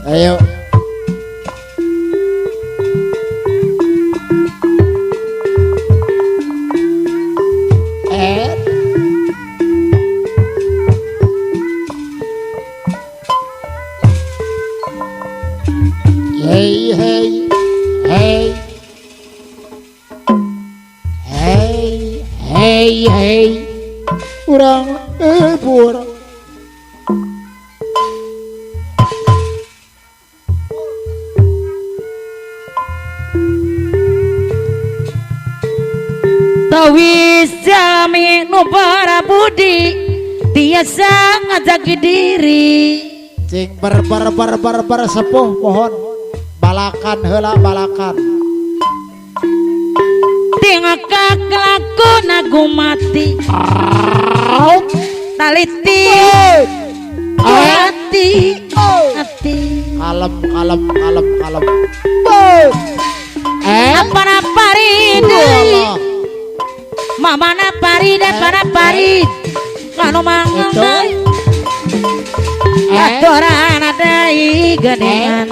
Ayo. Hey, hey, hey, hey, hey, hey, urang, pura. Tawis jalmi nu para budi tiasa ngajaki diri Cing ber sepuh mohon balakan heula balakan tingaka kelaku nagu mati taliti hati hati kalem kalem kalem kalem apa naparin mama naparin para parin kanu mangai aturan ada geningan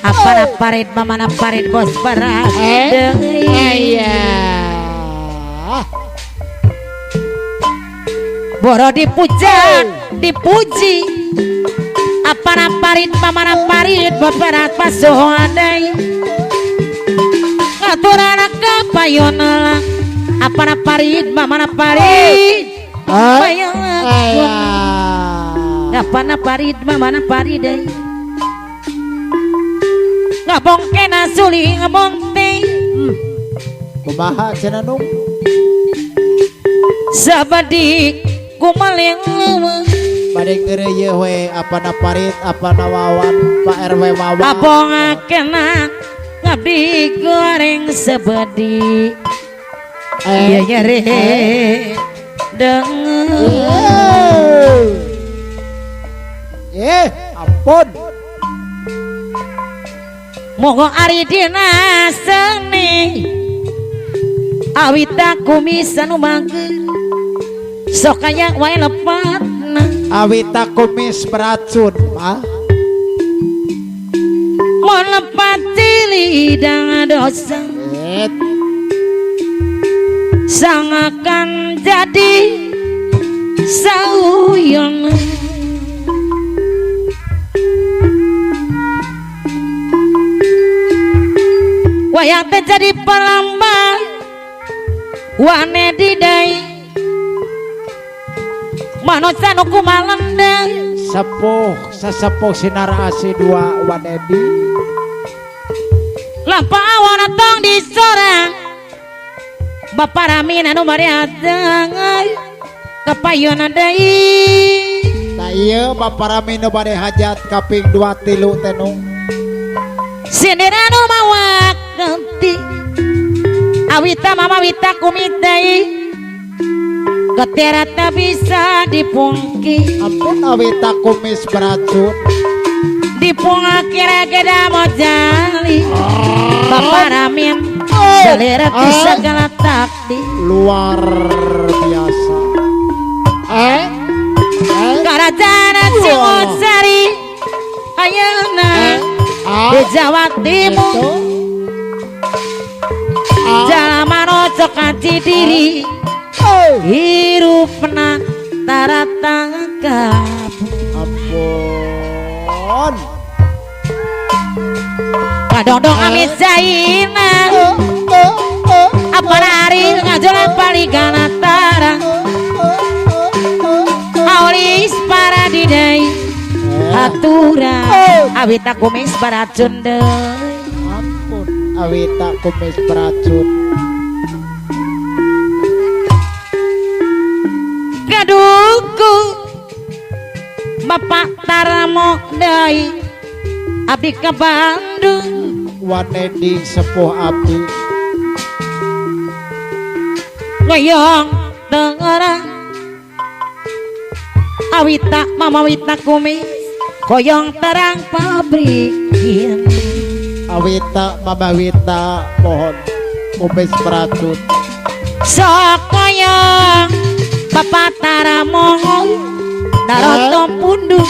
apa naparin mama naparin bos parah iya boro dipuja dipuji apa naparin mama naparin bos parah pasuhandai aturan kapayon apa naparin mama naparin payon apa naparin mama naparin deh ngabong kena suli ngabong teh kumaha cenah nu sabadi kumaling bade geureuy we apa naparit apa nawawan Pak RW wawan abong kena ngabdi goreng sabadi iya nyere denger ampun mogo ari dina seni awita kumisan umangkeun sok aya wae lepatna awita kumis beracun mah mun lepat cilidang dosa sang akan jadi sauyon wayang terjadi pelambang wane didai manusia nuku malendang sesepuh sinar asi dua wanedi lampa awan tong di sorang bapak ramin anu mariatang kepayon adai nah iya bapak ramin nu bade hajat kaping 2 3 tenung sindiranu mawak ganti awita mama wita kumitai ketera tak bisa dipungki ampun awita kumis beracun dipung kira kira mau jali bapak ramin selera bisa segala takdir luar biasa kerajaan Singosari ayeuna di Jawa Timur jalaman ocok kaci diri hirupna taratangkap ampun kadong-dong amis jaina apa hari ngajulan paligana tarang aulis para didai aturan awita kumis beracun deui ampun awita kumis beracun gaduku bapak taramo deui abdi ka Bandung wanedi sepuh abdi ngoyong dengeran awita mama wita kumis koyong terang pabrikin awita mama wita mohon kumis beracun sok koyong bapak taramongon darotom punduk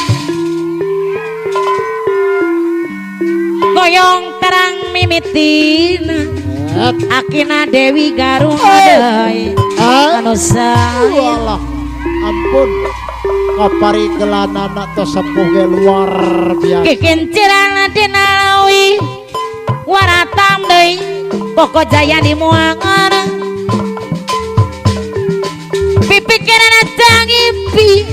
pamitina Akina Dewi Garung anu saya Allah ampun kaparigelan anak to sepuh ge luar biasa kikinciran dinawi waratam deui pokok jaya dimuangan pipikiran tangipi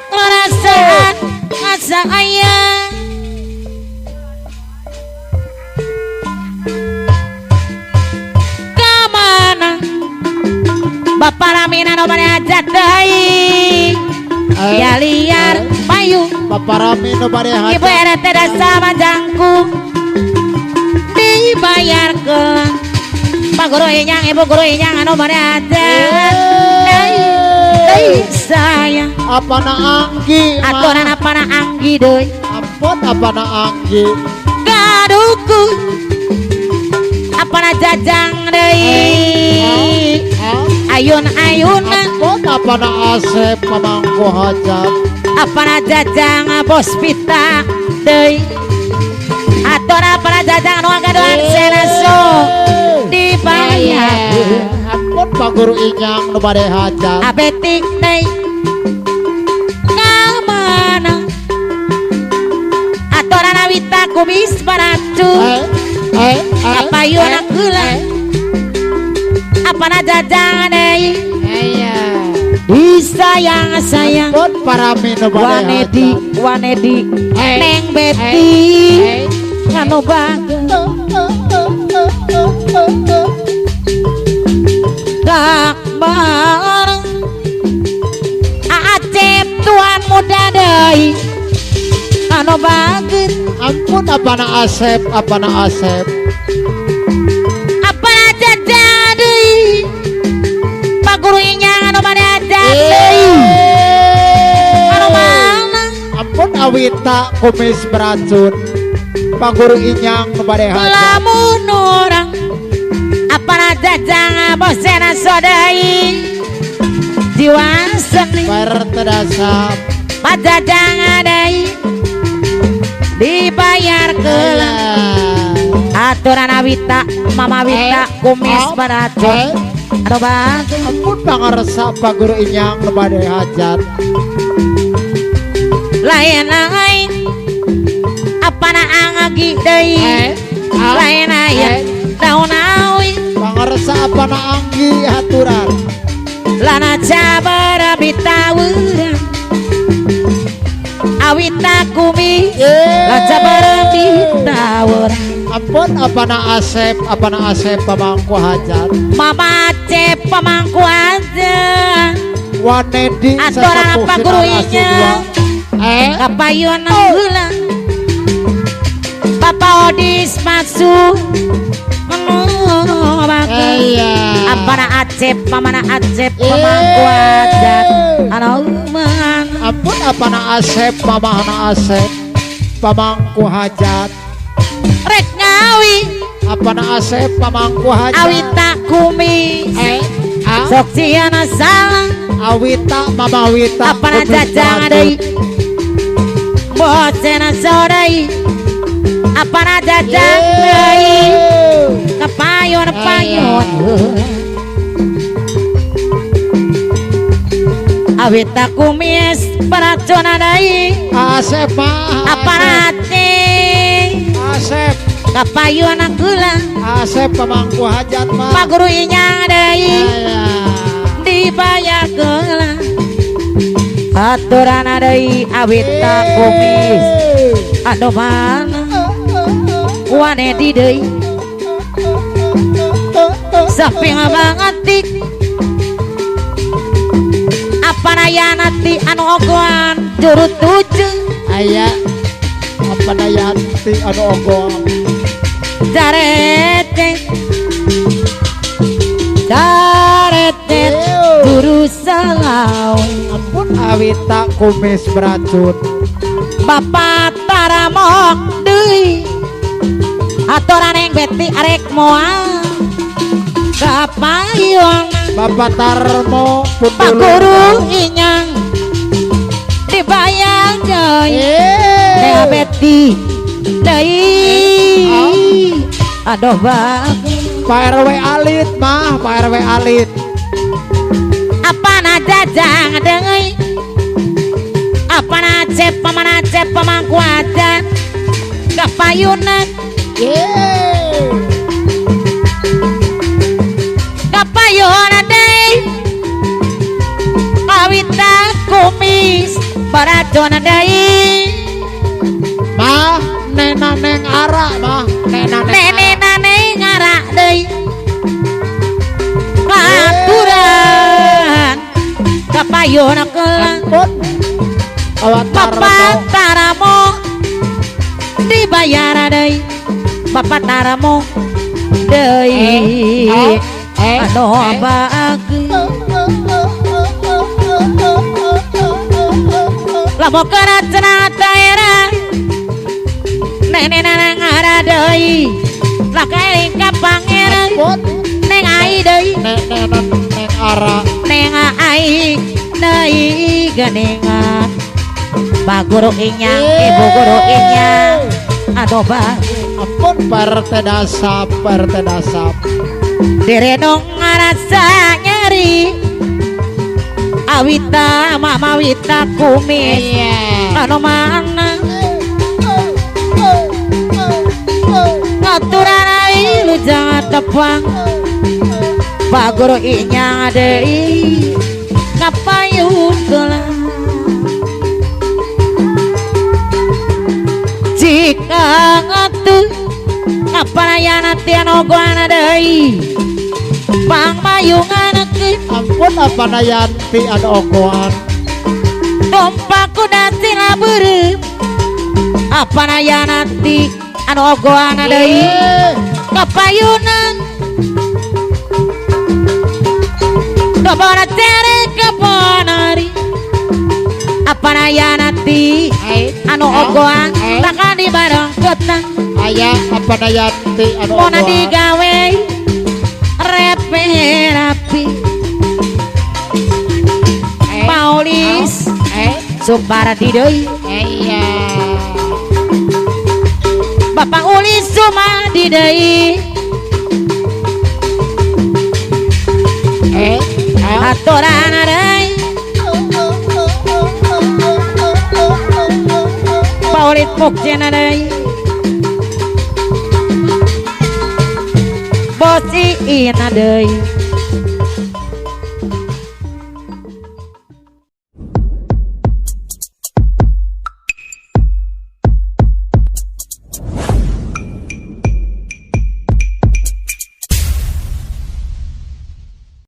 ngerasaan ngasa ayah kamana Bapak Ramina no bade hajat deui ya liar payu Bapak Rami no bade hajat ibu RT sama jangku dibayar ke Pak Guru Inyang Ibu Guru Inyang anu bade hajat deui saya apana Anggi aturan apana Anggi deui ampun apana Anggi gaduku apana Jajang deui ayun-ayun ampun apana Asep pamangku hajat apana Jajang bos pita deui aturan apana Jajang anu ngadoan senaso dibayar ampun Pak Guru Inyang nu bade hajat abetik deui kamana aturan awita kumis paratu kapayun heula apana Jajang deui disayang sayang ampun Parami nu bade Wanedi hajat Wanedi Neng Betty anu bagus gak bareng Acep tuan muda deui anu bagus ampun apana Asep apana Asep apana Jajang deui Pak Guru Inyang anu bade hajat deui anu mana ampun Awita kumis beracun Pak Guru Inyang nu bade hajat lamun urang apana Jajang bosena sodai jiwa seni pertedasap Pak Jajang adai dibayar keula aturan Awita Mama Wita kumis beracun anu bagus ampun pangarsa Pak Guru Inyang nu bade hajat lain-lain apana Anggi deui lain aya daun awi pangarsa apana Anggi aturan lana cabara bitawurang Awita kumis lana cabara bitawurang ampun apana Asep pamangku hajat Mama Acep pamangku aja Wanedi aturan Pak Guru Inyang kapayun heula Papa Odis masuk bagus apana Acep mamana Acep pamangku adat anu mana ampun apana Asep mamahna Asep pamangku hajat rek ngawi apana Asep pamangku hajat Awita kumis sok siana salah Awita Mama Wita apana kumis Jajang beracun. deui bosena sodai apana Jajang deui kapayun Awita kumis beracun deui Asep mah apana Asep kapayun heula Asep pamangku hajat mah Pak Guru Inyang deui dibayar keula aturan deui Awita kumis anu mana Wanedi deui saping bangetik apana Yanati anu ogohan juru tujuh aya apana Yanti anu ogong Darete juru salau ampun Awita kumis beracun Bapak taramok deui aturan yang Betty arek moal kapayun Bapak Tarmo Pak Guru Inyang dibayar deui Betty deui aduh bang Pak RW alit mah Pak RW alit apa na jajang dengai apa na cep pemangku aja kapayunan kapayunan deh kawita kumis baracona deh mah nena neng ara mah nena nene nane ngarak deh aturan kapayunan kelang pun awat Bapak Taramo dibayar deh Bapak Taramo deh anu bagi lamo kena cenah daerah nene nene ngara deh lakai lingkap pangeran neng ai deh neng ara neng ai deh ganengan Pak Guru Inyang, Ibu Guru Inyang, aduh bah, ampun Pak dasap direnung ngerasa nyeri, awita mama wita kumis, anu mana, ngaturan ai lu jangan tepang, Pak Guru Inyang adei, ngapayun gelang. Jika ngatu kapanayana tian ogoana deui pang mayungan ke ampun apa nayanti ada ogoan dompaku dati labeureup apanayana ti anu ogoana deui kapayunan dobona tere kaponari apanayana ti anu ogoan bakal dibareng ketang ayah apa nayanti ada Mona ogoan digawe rapi Paulis Supardi deui Bapak Ulis Sumadi deui aturan deui Paulis Mukjana deui Bosi ina deui